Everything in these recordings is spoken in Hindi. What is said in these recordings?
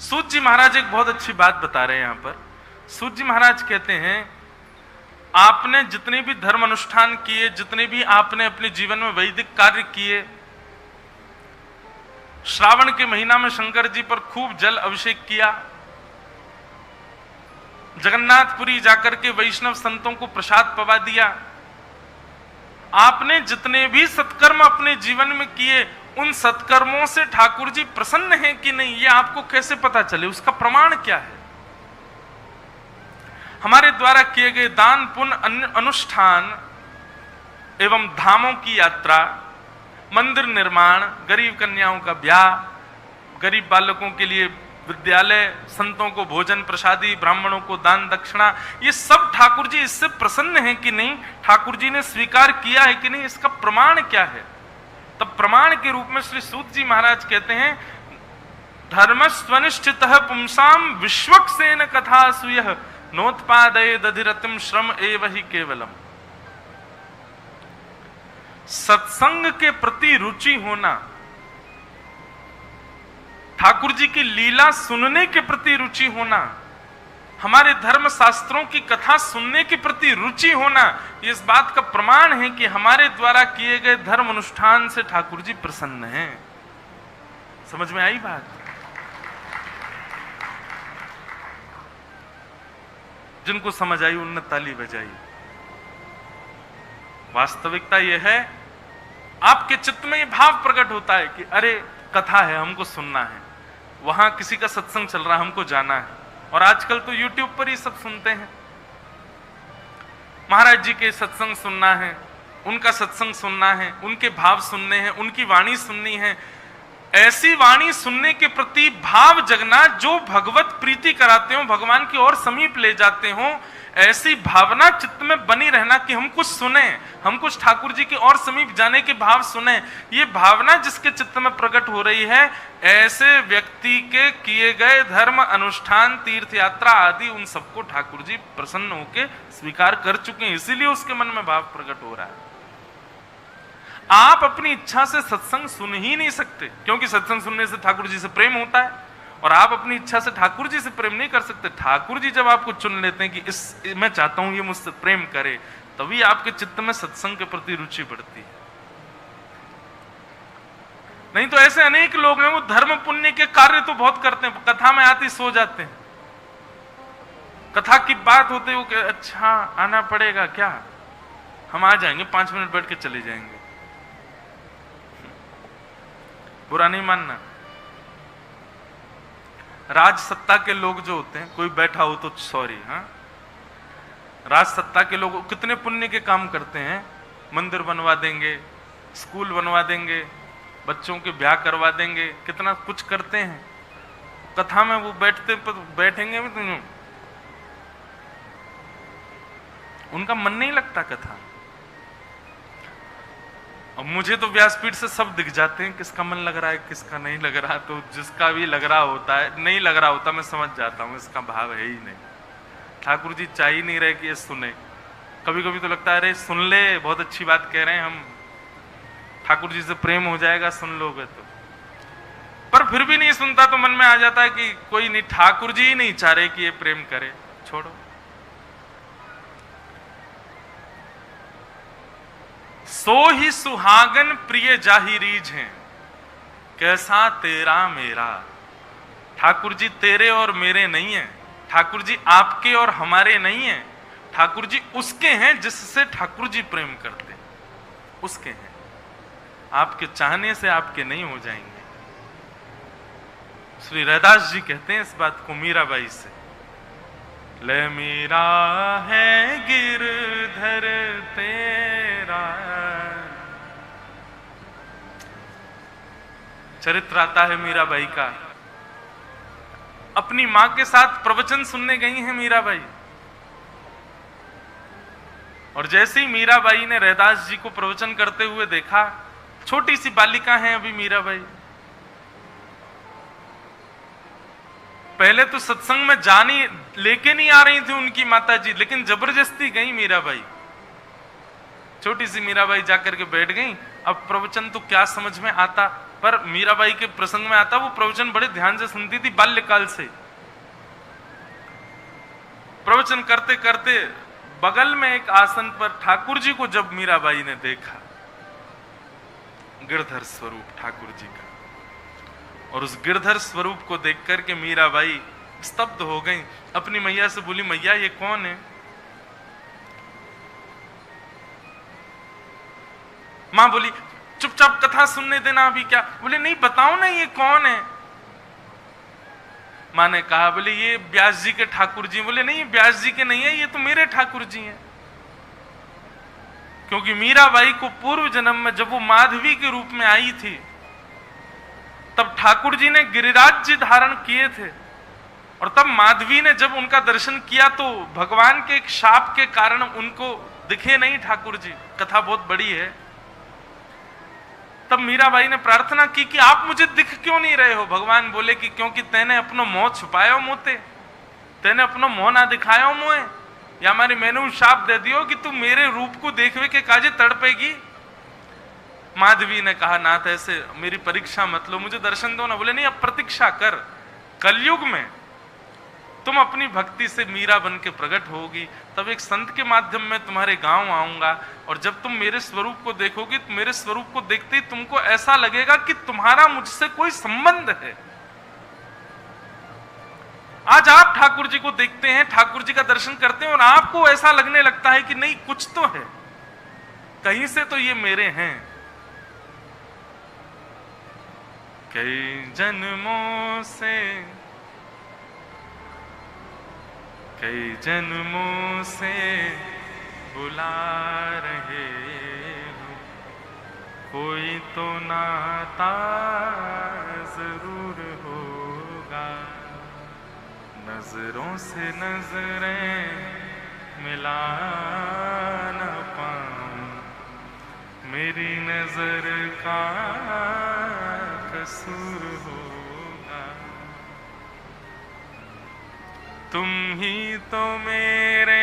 सूत जी महाराज एक बहुत अच्छी बात बता रहे हैं यहां पर। सूत जी महाराज कहते हैं, आपने जितने भी धर्म अनुष्ठान किए, जितने भी आपने अपने जीवन में वैदिक कार्य किए, श्रावण के महीना में शंकर जी पर खूब जल अभिषेक किया, जगन्नाथपुरी जाकर के वैष्णव संतों को प्रसाद पवा दिया, आपने जितने भी सत्कर्म अपने जीवन में किए, उन सत्कर्मों से ठाकुर जी प्रसन्न हैं कि नहीं, ये आपको कैसे पता चले? उसका प्रमाण क्या है? हमारे द्वारा किए गए दान पुण्य अनुष्ठान एवं धामों की यात्रा, मंदिर निर्माण, गरीब कन्याओं का ब्याह, गरीब बालकों के लिए विद्यालय, संतों को भोजन प्रसादी, ब्राह्मणों को दान दक्षिणा, ये सब ठाकुर जी इससे प्रसन्न हैं कि नहीं, ठाकुर जी ने स्वीकार किया है कि नहीं, इसका प्रमाण क्या है? तब प्रमाण के रूप में श्री सूत जी महाराज कहते हैं, धर्म स्वनिष्ठित पुंसाम विश्वक्सेन कथा सुयः नोत्पादये दधिरतिम श्रम एव ही केवलम। सत्संग के प्रति रुचि होना, ठाकुर जी की लीला सुनने के प्रति रुचि होना, हमारे धर्म शास्त्रों की कथा सुनने के प्रति रुचि होना, ये इस बात का प्रमाण है कि हमारे द्वारा किए गए धर्म अनुष्ठान से ठाकुर जी प्रसन्न हैं। समझ में आई बात? जिनको समझ आई उनने ताली बजाई। वास्तविकता यह है, आपके चित्त में यह भाव प्रकट होता है कि अरे कथा है, हमको सुनना है, वहां किसी का सत्संग चल रहा है, हमको जाना है। और आजकल तो YouTube पर ही सब सुनते हैं। महाराज जी के सत्संग सुनना है, उनका सत्संग सुनना है, उनके भाव सुनने हैं, उनकी वाणी सुननी है। ऐसी वाणी सुनने के प्रति भाव जगना जो भगवत प्रीति कराते हो, भगवान की ओर समीप ले जाते हो, ऐसी भावना चित्त में बनी रहना कि हम कुछ सुने, हम कुछ ठाकुर जी की ओर समीप जाने के भाव सुने। ये भावना जिसके चित्त में प्रकट हो रही है, ऐसे व्यक्ति के किए गए धर्म अनुष्ठान, तीर्थ यात्रा आदि, उन सबको ठाकुर जी प्रसन्न होकर स्वीकार कर चुके हैं, इसीलिए उसके मन में भाव प्रकट हो रहा है। आप अपनी इच्छा से सत्संग सुन ही नहीं सकते, क्योंकि सत्संग सुनने से ठाकुर जी से प्रेम होता है, और आप अपनी इच्छा से ठाकुर जी से प्रेम नहीं कर सकते। ठाकुर जी जब आपको चुन लेते हैं कि मैं चाहता हूं ये मुझसे प्रेम करे, तभी आपके चित्त में सत्संग के प्रति रुचि बढ़ती है। नहीं तो ऐसे अनेक लोग हैं, वो धर्म पुण्य के कार्य तो बहुत करते हैं, कथा में आते सो जाते हैं, कथा की बात होते वो अच्छा आना पड़ेगा क्या, हम आ जाएंगे, 5 मिनट बैठ के चले जाएंगे। बुरा नहीं मानना। राज सत्ता के लोग जो होते हैं, कोई बैठा हो तो सॉरी, हाँ, राज सत्ता के लोग कितने पुण्य के काम करते हैं, मंदिर बनवा देंगे, स्कूल बनवा देंगे, बच्चों के ब्याह करवा देंगे, कितना कुछ करते हैं। कथा में वो बैठेंगे भी तो उनका मन नहीं लगता कथा। और मुझे तो व्यासपीठ से सब दिख जाते हैं, किसका मन लग रहा है, किसका नहीं लग रहा। तो जिसका भी लग रहा होता है, नहीं लग रहा होता, मैं समझ जाता हूँ इसका भाव है ही नहीं। ठाकुर जी चाह ही नहीं रहे कि ये सुने। कभी कभी तो लगता है अरे सुन ले, बहुत अच्छी बात कह रहे हैं हम, ठाकुर जी से प्रेम हो जाएगा सुन लोगे तो। पर फिर भी नहीं सुनता तो मन में आ जाता है कि कोई नहीं, ठाकुर जी ही नहीं चाह रहे कि ये प्रेम करे, छोड़ो। सो ही सुहागन प्रिय जाहिरीज हैं, कैसा तेरा मेरा। ठाकुर जी तेरे और मेरे नहीं है, ठाकुर जी आपके और हमारे नहीं है, ठाकुर जी उसके हैं जिससे ठाकुर जी प्रेम करते हैं, उसके हैं। आपके चाहने से आपके नहीं हो जाएंगे। श्री रैदास जी कहते हैं इस बात को मीराबाई से, ले मीरा है गिरधर तेरा। चरित्र आता है मीराबाई का। अपनी मां के साथ प्रवचन सुनने गई हैं मीराबाई, और जैसे ही मीराबाई ने रैदास जी को प्रवचन करते हुए देखा, छोटी सी बालिका हैं अभी मीराबाई, पहले तो सत्संग में जानी लेके नहीं आ रही थी उनकी माता जी, लेकिन जबरदस्ती गई मीराबाई। छोटी सी मीराबाई जाकर के बैठ गई। अब प्रवचन तो क्या समझ में आता, पर मीराबाई के प्रसंग में आता, वो प्रवचन बड़े ध्यान से सुनती थी बाल्यकाल से। प्रवचन करते करते बगल में एक आसन पर ठाकुर जी को जब मीराबाई ने देखा, गिरधर स्वरूप ठाकुर जी का, और उस गिरधर स्वरूप को देख करके मीराबाई स्तब्ध हो गई। अपनी मैया से बोली, मैया ये कौन है? मां बोली, चुपचाप कथा सुनने देना, अभी क्या? बोले नहीं, बताओ ना ये कौन है। मां ने कहा, बोले ये व्यास जी के ठाकुर जी। बोले नहीं, ये व्यास जी के नहीं है, ये तो मेरे ठाकुर जी हैं। क्योंकि मीराबाई को पूर्व जन्म में जब वो माधवी के रूप में आई थी, तब ठाकुर जी ने गिरिराज जी धारण किए थे, और तब माधवी ने जब उनका दर्शन किया तो भगवान के एक शाप के कारण उनको दिखे नहीं ठाकुर जी। कथा बहुत बड़ी है। तब मीराबाई ने प्रार्थना की कि आप मुझे दिख क्यों नहीं रहे हो? भगवान बोले कि क्योंकि तेने अपनो मोह छुपायो मोते, तेने अपनो मोह ना दिखायो मोए, या हमारी मैंने शाप दे दियो कि तू मेरे रूप को देखवे के काजे तड़पेगी। माधवी ने कहा, नाथ ऐसे मेरी परीक्षा मत लो, मुझे दर्शन दो ना। बोले नहीं, अब प्रतीक्षा कर, कलयुग में तुम अपनी भक्ति से मीरा बन के प्रकट होगी, तब एक संत के माध्यम में तुम्हारे गांव आऊंगा, और जब तुम मेरे स्वरूप को देखोगी तो मेरे स्वरूप को देखते ही तुमको ऐसा लगेगा कि तुम्हारा मुझसे कोई संबंध है। आज आप ठाकुर जी को देखते हैं, ठाकुर जी का दर्शन करते हैं, और आपको ऐसा लगने लगता है कि नहीं, कुछ तो है, कहीं से तो ये मेरे हैं। कई जन्मों से बुला रहे हो, कोई तो नाता जरूर होगा। नजरों से नजरें मिला न पाऊं, मेरी नजर का कसूर होगा। तुम ही तो मेरे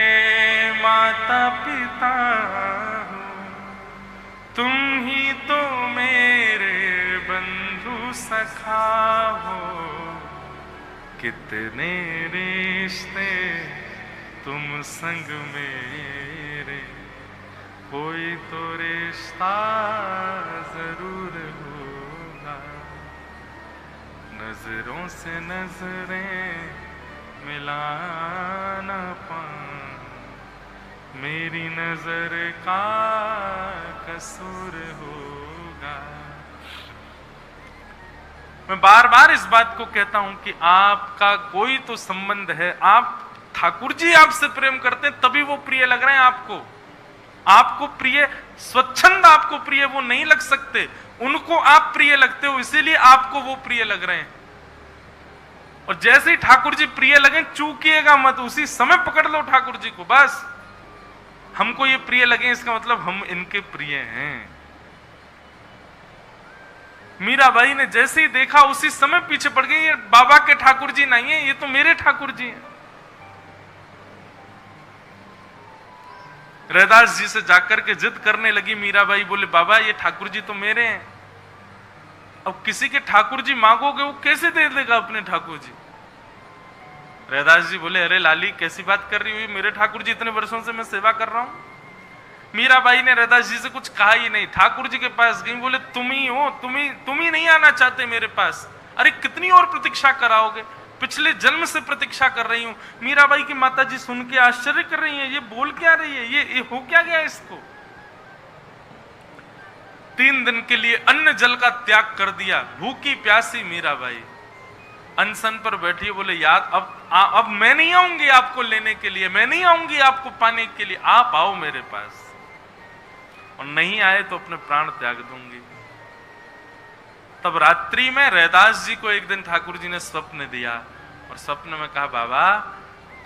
माता पिता हो, तुम ही तो मेरे बंधु सखा हो, कितने रिश्ते तुम संग मेरे, कोई तो रिश्ता जरूर होगा। नजरों से नजरें मिला न पाऊं, मेरी नजर का कसूर होगा। मैं बार बार इस बात को कहता हूं कि आपका कोई तो संबंध है। आप ठाकुर जी आपसे प्रेम करते हैं तभी वो प्रिय लग रहे हैं आपको। आपको प्रिय, स्वच्छंद आपको प्रिय वो नहीं लग सकते, उनको आप प्रिय लगते हो, इसीलिए आपको वो प्रिय लग रहे हैं। और जैसे ही ठाकुर जी प्रिय लगे, चूकिएगा मत, उसी समय पकड़ लो ठाकुर जी को। बस हमको ये प्रिय लगे, इसका मतलब हम इनके प्रिय हैं। मीराबाई ने जैसे ही देखा उसी समय पीछे पड़ गई, ये बाबा के ठाकुर जी नहीं है, ये तो मेरे ठाकुर जी हैं। रैदास जी से जाकर के जिद करने लगी मीराबाई, बोले बाबा ये ठाकुर जी तो मेरे हैं। अब किसी के ठाकुर जी मांगोगे, वो कैसे दे देगा अपने ठाकुर जी? रैदास जी बोले, अरे लाली कैसी बात कर रही हुई, मेरे ठाकुर जी इतने वर्षों से मैं सेवा कर रहा हूं। मीराबाई ने रैदास जी से कुछ कहा ही नहीं, ठाकुर जी के पास गई, बोले तुम ही हो, तुम ही नहीं आना चाहते मेरे पास। अरे कितनी और प्रतीक्षा कराओगे, पिछले जन्म से प्रतीक्षा कर रही हूं। मीराबाई की माता जी सुन के आश्चर्य कर रही है, ये बोल क्या रही है, ये हो क्या गया इसको। 3 दिन के लिए अन्न जल का त्याग कर दिया, भूखी प्यासी मीराबाई अनशन पर बैठी। बोले याद अब मैं नहीं आऊंगी आपको लेने के लिए, मैं नहीं आऊंगी आपको पाने के लिए, आप आओ मेरे पास, और नहीं आए तो अपने प्राण त्याग दूंगी। तब रात्रि में रैदास जी को एक दिन ठाकुर जी ने स्वप्न दिया, और स्वप्न में कहा बाबा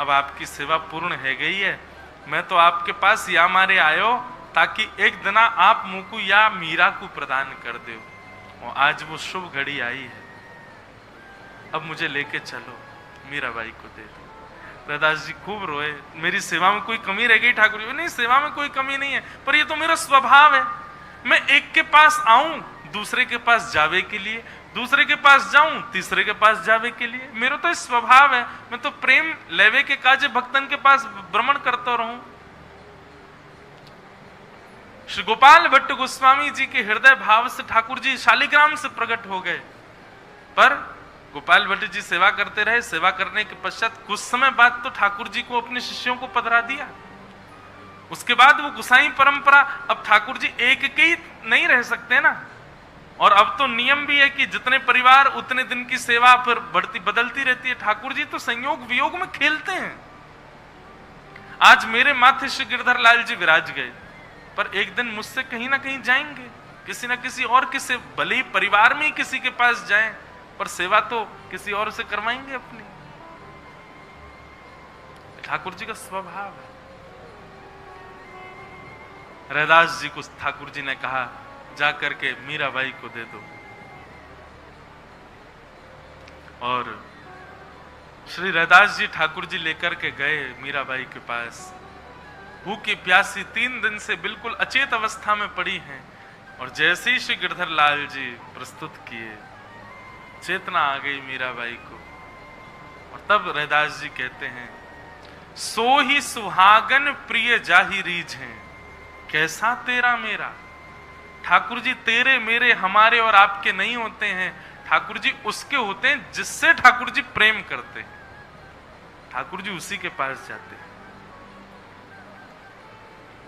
अब आपकी सेवा पूर्ण है गई है, मैं तो आपके पास या मारे आयो ताकि एक दिन आप मुकु या मीरा को प्रदान कर दो, और आज वो शुभ घड़ी आई है, अब मुझे लेके चलो, मीराबाई को दे दो। रैदास जी खूब रोए, मेरी सेवा में कोई कमी रह गई ठाकुर जी? नहीं, सेवा में कोई कमी नहीं है, पर ये तो मेरा स्वभाव है, मैं एक के पास आऊं, दूसरे के पास जावे के लिए, दूसरे के पास जाऊं तीसरे के पास जावे के लिए। मेरा तो स्वभाव है, मैं तो प्रेम लेवे के काजे भक्तन के पास भ्रमण करता रहूं। श्री गोपाल भट्ट गोस्वामी जी के हृदय भाव से ठाकुर जी शालिग्राम से प्रकट हो गए, पर गोपाल भट्ट जी सेवा करते रहे। सेवा करने के पश्चात कुछ समय बाद तो ठाकुर जी को अपने शिष्यों को पधरा दिया। उसके बाद वो गुसाई परंपरा, अब ठाकुर जी एक के ही नहीं रह सकते ना, और अब तो नियम भी है कि जितने परिवार उतने दिन की सेवा फिर बढ़ती बदलती रहती है। ठाकुर जी तो संयोग वियोग में खेलते हैं। आज मेरे माथे श्री गिरधर लाल जी विराज गए, पर एक दिन मुझसे कहीं ना कहीं जाएंगे, किसी ना किसी और किसी, भले ही परिवार में ही किसी के पास जाएं, पर सेवा तो किसी और से करवाएंगे अपनी। ठाकुर जी का स्वभाव है। रैदास जी को ठाकुर जी ने कहा जाकर के मीराबाई को दे दो, और श्री रैदास जी ठाकुर जी लेकर के गए मीराबाई के पास। भूखी प्यासी 3 दिन से बिल्कुल अचेत अवस्था में पड़ी हैं, और जैसे ही श्री गिरधर लाल जी प्रस्तुत किए, चेतना आ गई मीराबाई को। और तब रैदास जी कहते हैं, सो ही सुहागन प्रिय जाहि रीझ हैं, कैसा तेरा मेरा। ठाकुर जी तेरे मेरे हमारे और आपके नहीं होते हैं, ठाकुर जी उसके होते हैं जिससे ठाकुर जी प्रेम करते हैं। ठाकुर जी उसी के पास जाते हैं।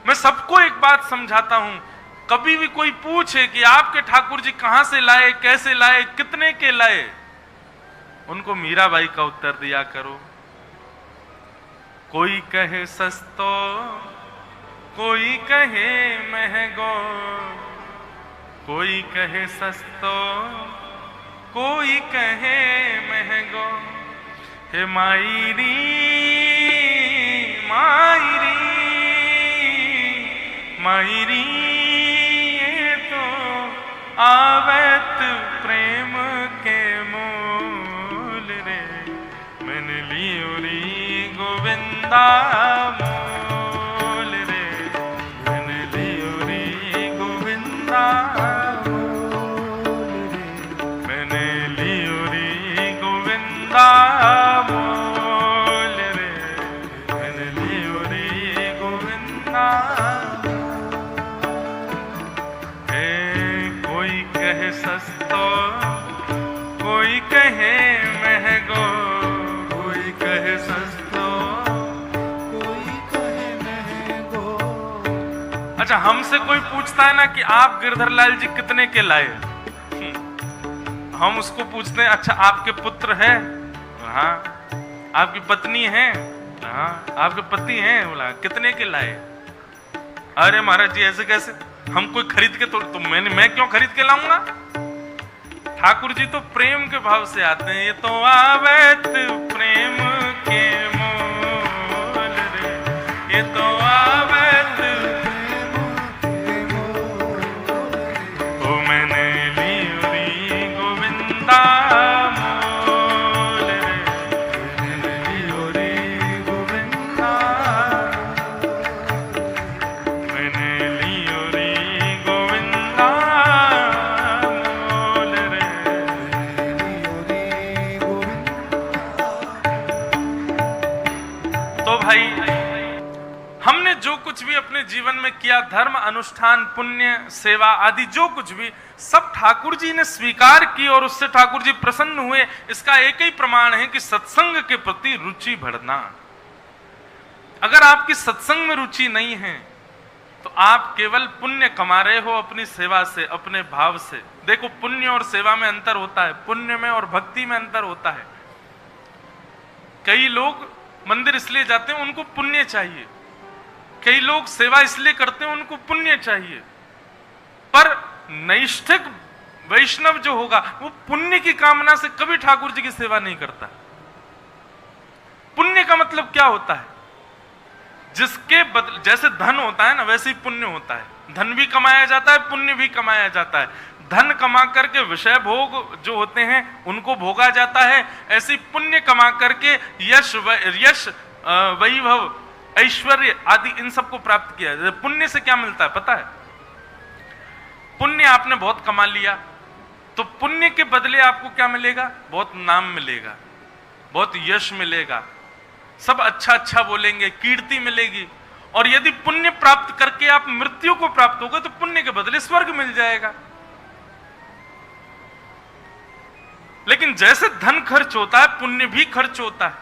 मैं सबको एक बात समझाता हूं, कभी भी कोई पूछे कि आपके ठाकुर जी कहां से लाए, कैसे लाए, कितने के लाए, उनको मीराबाई का उत्तर दिया करो। कोई कहे सस्तो, कोई कहे महंगो, कोई कहे सस्तो, कोई कहे महंगो। हे मायरी मायरी मायरी, ये तो आवत प्रेम के मूल रे, मन लियो री गोविंदा मूल रे, मन लियो री गोविंदा मूल रे, मन लियो री गोविंदा मूल रे, मन लियो री गोविंदा। कोई कहे सस्तो, कोई कहे महंगो, कोई कहे सस्तो, कोई कहे महंगो। अच्छा, हमसे कोई पूछता है ना कि आप गिरधरलाल जी कितने के लाए, हम उसको पूछते हैं, अच्छा आपके पुत्र है? हाँ। आपकी पत्नी है? हाँ। आपके पति हैं? बोला कितने के लाए? अरे महाराज जी ऐसे कैसे, हम कोई खरीद के तो मैं क्यों खरीद के लाऊंगा? ठाकुर जी तो प्रेम के भाव से आते हैं। ये तो आवत प्रेम के मूल रे, ये तो आवत प्रेम के मूल रे, ओ मैंने लियो री गोविंदा मूल रे, मैंने लियो री गोविंदा, मैंने लियो री गोविंदा मूल रे, लियो री गोविंदा। तो भाई, हमने जो कुछ भी अपने जीवन में किया, धर्म अनुष्ठान पुण्य सेवा आदि जो कुछ भी, सब ठाकुर जी ने स्वीकार की और उससे ठाकुर जी प्रसन्न हुए। इसका एक ही प्रमाण है कि सत्संग के प्रति रुचि बढ़ना। अगर आपकी सत्संग में रुचि नहीं है तो आप केवल पुण्य कमा रहे हो अपनी सेवा से, अपने भाव से। देखो, पुण्य और सेवा में अंतर होता है, पुण्य में और भक्ति में अंतर होता है। कई लोग मंदिर इसलिए जाते हैं उनको पुण्य चाहिए, कई लोग सेवा इसलिए करते हैं उनको पुण्य चाहिए, पर नैष्ठिक वैष्णव जो होगा वो पुण्य की कामना से कभी ठाकुर जी की सेवा नहीं करता। पुण्य का मतलब क्या होता है? जिसके बदले, जैसे धन होता है ना, वैसे ही पुण्य होता है। धन भी कमाया जाता है, पुण्य भी कमाया जाता है। धन कमा करके विषय भोग जो होते हैं उनको भोगा जाता है, ऐसे पुण्य कमा करके यश वैभव ऐश्वर्य आदि इन सबको प्राप्त किया। पुण्य से क्या मिलता है पता है? पुण्य आपने बहुत कमा लिया, तो पुण्य के बदले आपको क्या मिलेगा? बहुत नाम मिलेगा, बहुत यश मिलेगा, सब अच्छा अच्छा बोलेंगे, कीर्ति मिलेगी। और यदि पुण्य प्राप्त करके आप मृत्यु को प्राप्त होगे तो पुण्य के बदले स्वर्ग मिल जाएगा। लेकिन जैसे धन खर्च होता है, पुण्य भी खर्च होता है।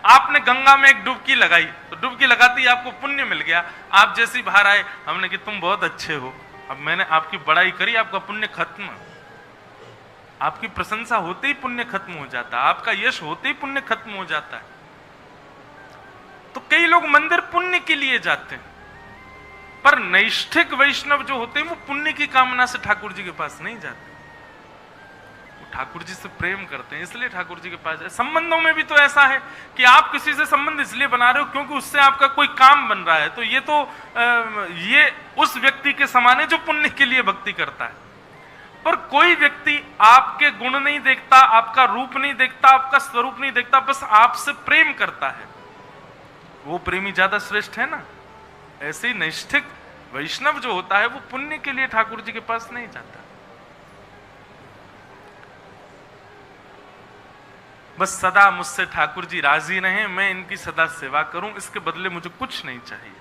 आपने गंगा में एक डुबकी लगाई, तो डुबकी लगाते ही आपको पुण्य मिल गया। आप जैसे बाहर आए, हमने कि तुम बहुत अच्छे हो, अब मैंने आपकी बड़ाई करी, आपका पुण्य खत्म। आपकी प्रशंसा होते ही पुण्य खत्म हो जाता है, आपका यश होते ही पुण्य खत्म हो जाता है। तो कई लोग मंदिर पुण्य के लिए जाते हैं, पर नैष्ठिक वैष्णव जो होते हैं वो पुण्य की कामना से ठाकुर जी के पास नहीं जाते, वो ठाकुर जी से प्रेम करते हैं, इसलिए ठाकुर जी के पास जाते। संबंधों में भी तो ऐसा है कि आप किसी से संबंध इसलिए बना रहे हो क्योंकि उससे आपका कोई काम बन रहा है, तो ये उस व्यक्ति के समान है जो पुण्य के लिए भक्ति करता है। पर कोई व्यक्ति आपके गुण नहीं देखता, आपका रूप नहीं देखता, आपका स्वरूप नहीं देखता, बस आपसे प्रेम करता है, वो प्रेमी ज्यादा श्रेष्ठ है ना। ऐसे ही नैष्ठिक वैष्णव जो होता है वो पुण्य के लिए ठाकुर जी के पास नहीं जाता, बस सदा मुझसे ठाकुर जी राजी रहें, मैं इनकी सदा सेवा करूं, इसके बदले मुझे कुछ नहीं चाहिए।